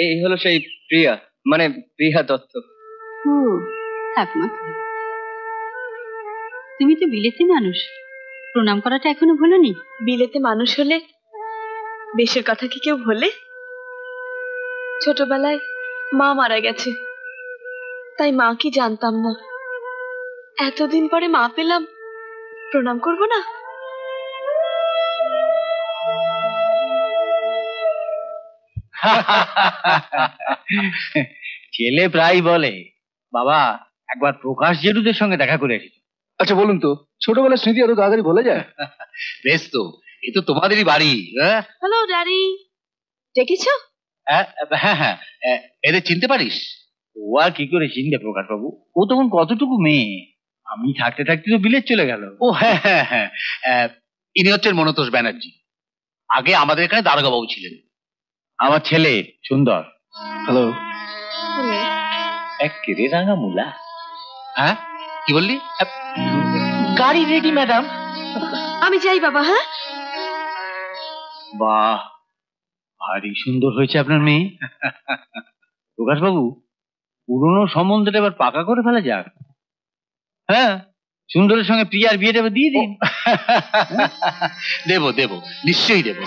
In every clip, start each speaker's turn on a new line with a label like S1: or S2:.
S1: এই হলো সেই প্রিয়া, মানে প্রিয়া দত্ত।
S2: ও একমাত্র তুমি তো বিলেতি মানুষ, প্রণাম করাটা এখনো ভুলোনি?
S3: বিলেতে মানুষ হলে দেশের কথা কি কেউ ভোলে? ছোটবেলায় মা মারা গেছে, তাই মা কি জানতাম না। এতদিন পরে মা পেলাম, প্রণাম করব না?
S4: ছেলে প্রায় বলে, বাবা একবার প্রকাশ জেঠুদের সঙ্গে দেখা করে এসেছি।
S5: আচ্ছা বলুন তো, ছোটবেলার স্মৃতি এত তাড়াতাড়ি বলে যায়?
S4: বেশ তো, এ তো তোমাদেরই বাড়ি।
S3: হ্যালো ড্যাডি, ডেকেছো?
S4: হ্যাঁ হ্যাঁ, এদের চিনতে পারিস? ও আর কি করে চিনবে প্রকাশ বাবু, ও তখন কতটুকু মেয়ে, আমি থাকতে থাকতে তো বিলেত চলে গেল। ও হ্যাঁ হ্যাঁ হ্যাঁ, ইনি হচ্ছেন মনতোষ ব্যানার্জি, আগে আমাদের এখানে দারোগা বাবু ছিলেন। আমার ছেলে সুন্দর।
S5: হ্যালো।
S4: এক কেড়ে রাঙা মুলা। হ্যাঁ কি বললি? গাড়ি রেডি ম্যাডাম।
S3: আমি যাই বাবা। হ্যাঁ,
S4: বাহ, ভারী সুন্দর হয়েছে আপনার মেয়ে। প্রকাশ বাবু, পুরনো সম্বন্ধটা এবার পাকা করে ফেলা যাক। হ্যাঁ, সুন্দরের সঙ্গে প্রিয়ার বিয়েটা দিয়ে দিন। দেব দেব, নিশ্চয়ই দেব।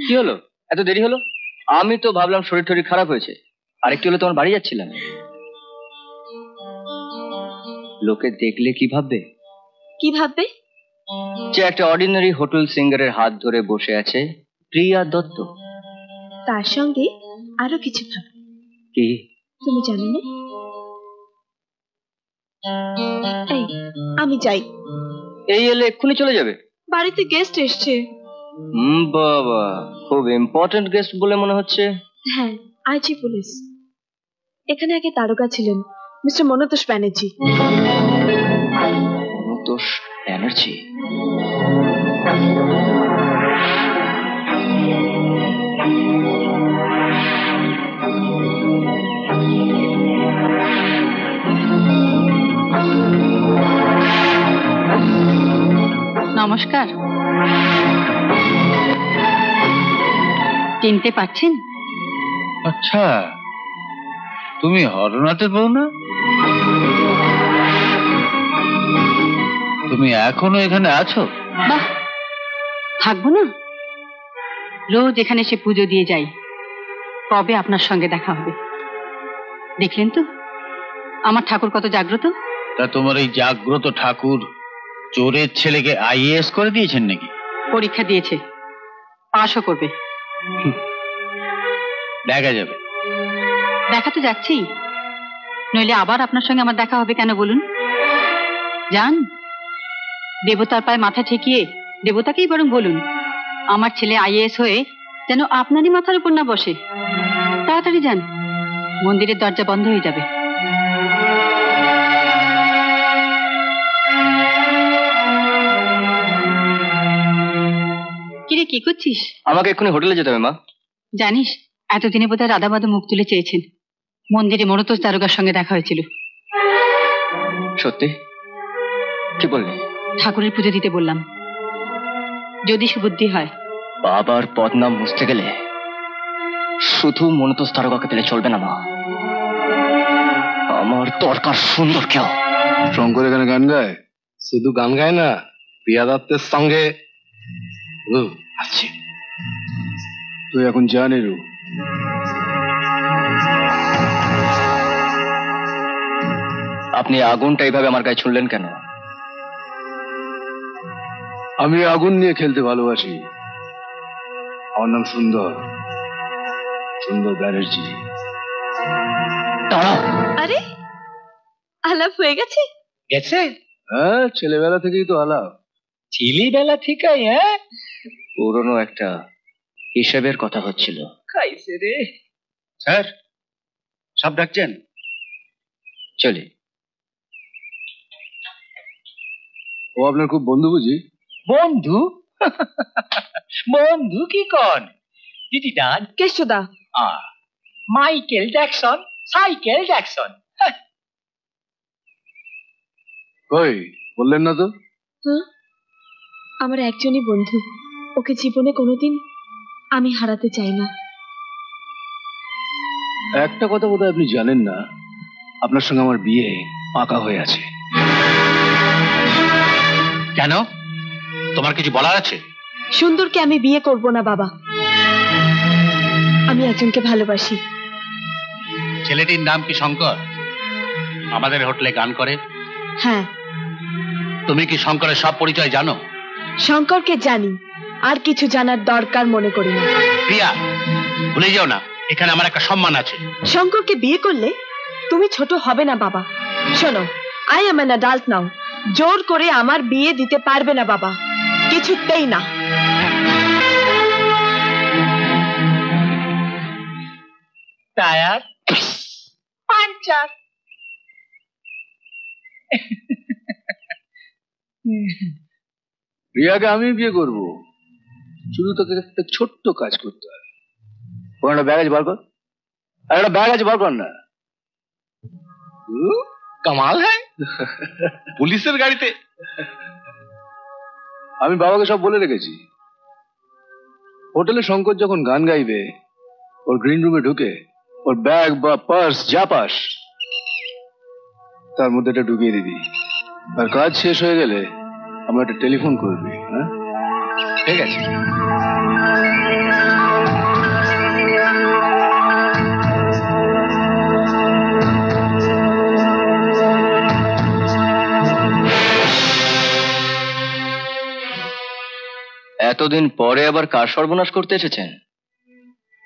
S1: কি হলো, এত দেরি হলো? আমি তো ভাবলাম শরীর টরীর খারাপ হয়েছে, আর একটু হলে তোমার বাড়ি যাচ্ছিলাম। লোকে দেখলে কি ভাববে?
S3: কি ভাববে?
S1: যে একটা অর্ডিনারি হোটেল সিঙ্গারের হাত ধরে বসে আছে প্রিয়া দত্ত।
S3: তার সঙ্গে আরো কিছু ভাববে।
S1: কি?
S3: তুমি জানো না? এই, আমি যাই।
S1: এই এলে এক্ষুনি চলে যাবে?
S3: বাড়িতে গেস্ট এসছে।
S1: বাবা, খুব ইম্পর্টেন্ট গেস্ট বলে মনে হচ্ছে।
S3: হ্যাঁ, আইজি পুলিশ। এখানে আগে দারোগা ছিলেন, মিস্টার মনতোষ ব্যানার্জি।
S1: মনতোষ ব্যানার্জি?
S2: নমস্কার। চিনতে পারছেন?
S4: আচ্ছা, তুমি হরনাথের বউ না? তুমি এখনো এখানে আছো?
S2: বাহ, থাকবো না? রোজ এখানে এসে পুজো দিয়ে যাই, কবে আপনার সঙ্গে দেখা হবে? দেখলেন তো আমার ঠাকুর কত জাগ্রত।
S4: তা তোমার এই জাগ্রত ঠাকুর চোরের ছেলেকে আইএএস করে দিয়েছেন নাকি?
S2: পরীক্ষা দিয়েছে, পাশও করবে।
S4: দেখা যাবে।
S2: দেখা তো যাচ্ছি, নইলে আবার আপনার সঙ্গে আমার দেখা হবে কেন বলুন? যান, দেবতার পায়ে মাথা ঠেকিয়ে দেবতাকেই বরং বলুন আমার ছেলে আইএএস হয়ে যেন আপনারই মাথার উপর না বসে। তাড়াতাড়ি যান, মন্দিরের দরজা বন্ধ হয়ে যাবে। কিরে, কি করছিস?
S1: আমাকে এক্ষুনি হোটেলে যেতে হবে মা।
S2: জানিস, এতদিনে বোধহয় রাধাবাদু মুখ তুলে চেয়েছেন। মন্দিরে মনতোষ দারোগার সঙ্গে দেখা হয়েছিল।
S1: সত্যি? কি বললি?
S2: ঠাকুরের পুজো দিতে বললাম, যদি সুবুদ্ধি হয়।
S1: বাবার বদনাম মুছতে গেলে শুধু মনতোষ দারোগাকে দিলে চলবে না মা, আমার দরকার সুন্দর কেউ।
S5: শঙ্কর এখানে গান গায়? শুধু গান গায় না, প্রিয়া দত্তের সঙ্গে আসছে। তুই এখন জানি রু।
S1: আপনি আগুনটা এইভাবে আমার গায়ে ছুড়লেন কেন?
S5: আমি আগুন নিয়ে খেলতে ভালোবাসি। আমার নাম সুন্দর, সুন্দর ব্যানার্জি।
S3: আরে, আলাপ হয়ে গেছে?
S4: গেছে?
S5: হ্যাঁ, ছেলেবেলা থেকেই তো আলাপ।
S4: ছেলেবেলা থেকেই? হ্যাঁ,
S1: পুরনো একটা হিসেবের কথা হচ্ছিল।
S4: খাইছে রে। স্যার, সব ডাকছেন?
S1: চলি।
S5: ও আপনার খুব বন্ধু বুঝি?
S4: বন্ধু? বন্ধু কি কন? দিদি ডান
S3: কেষ্টদা।
S4: Michael Jackson, cycle Jackson.
S5: কই বললেন না তো?
S3: আমার একজনই বন্ধু, ওকে জীবনে কোনোদিন আমি হারাতে চাই না।
S5: একটা কথা বোধহয় আপনি জানেন না, আপনার সঙ্গে আমার বিয়ে পাকা হয়ে আছে।
S4: কেন, তোমার কিছু বলার আছে?
S3: সুন্দরকে আমি বিয়ে করব না বাবা, আমি একজনকে ভালোবাসি।
S4: ছেলেটির নাম কি শঙ্কর? আমাদের হোটেলে গান করে।
S3: হ্যাঁ।
S4: তুমি কি শঙ্করের সব পরিচয় জানো?
S3: শঙ্করকে জানি, আর কিছু জানার দরকার মনে করি না।
S4: প্রিয়া, ভুলে যাও না এখানে আমার একটা সম্মান আছে।
S3: শঙ্করকে বিয়ে করলে তুমি ছোট হবে না বাবা। শোনো, আই এম অ্যান অ্যাডাল্ট নাও, জোর করে আমার বিয়ে দিতে পারবে না বাবা, কিছুতেই না।
S4: Tyre
S3: puncture.
S5: রিয়াকে আমি বিয়ে করব, শুধু তোকে একটা ছোট্ট কাজ করতে হবে। ওর একটা ব্যাগ আছে, বার কর। আর একটা ব্যাগ আছে, বার কর না।
S4: কামাল হ্যাঁ, পুলিশের গাড়িতে।
S5: আমি বাবাকে সব বলে রেখেছি। হোটেলে শঙ্কর যখন গান গাইবে, ওর গ্রিন রুমে ঢুকে ওর ব্যাগ বা পার্স যা পাস তার মধ্যে এটা ঢুকিয়ে দিবি। আর কাজ শেষ হয়ে গেলে আমার একটা টেলিফোন করবি। হ্যাঁ,
S4: ঠিক আছে।
S1: এতদিন পরে আবার কার সর্বনাশ করতে এসেছেন?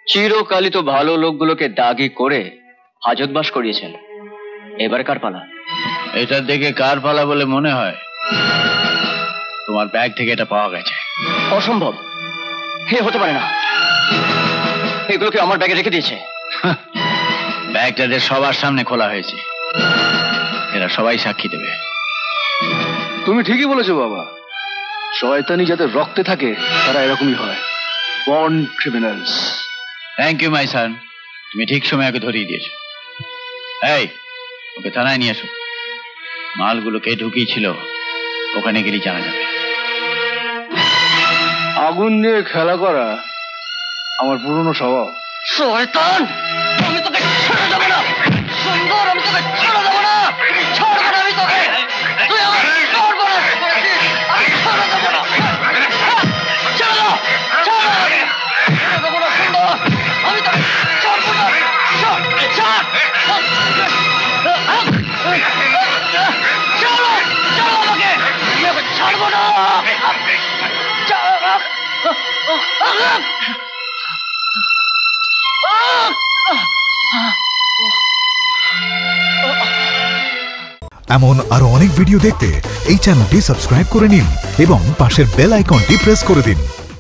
S1: চিরকালই তো ভালো লোকগুলোকে দাগি করে হাজতবাস করিয়েছেন, এবার কার পালা?
S4: এটা দেখে কার পালা বলে মনে হয়? তোমার ব্যাগ থেকে এটা পাওয়া গেছে।
S1: অসম্ভব, হে হতে পারে না। এগুলোকে আমার ব্যাগে রেখে দিয়েছে।
S4: ব্যাগটা যে সবার সামনে খোলা হয়েছে, এরা সবাই সাক্ষী দেবে।
S5: তুমি ঠিকই বলেছো বাবা, শয়তানি যাদের রক্তে থাকে তারা এরকমই হয়, born criminals.
S4: Thank you my son, তুমি ঠিক সময় ওকে ধরিয়ে দিয়েছো। এই, ওকে থানায় নিয়ে এসো। মালগুলো কে ঢুকিয়েছিল ওখানে গেলেই জানা যাবে।
S5: আগুন নিয়ে খেলা করা আমার পুরনো স্বভাব।
S1: শয়তান, আমি তোকে ছেড়ে দেবো না। সুন্দর, আমি তোকে ছেড়ে দেবো না। ছাড়বো না আমি তোকে। তুই আমার সর্বনাশ করেছিস, আমি ছেড়ে দেবো না। ছেড়ে দাও, ছেড়ে দাও আমাকে। ছেড়ে দেবো না সুন্দর, আমি তোকে ছাড়বো না। ছাড়, ছাড়। ছাড়ো, ছাড়ো আমাকে। আমি ওকে ছাড়বো না।
S6: এমন আরো অনেক ভিডিও দেখতে এই চ্যানেলটি সাবস্ক্রাইব করে নিন এবং পাশের বেল আইকনটি প্রেস করে দিন।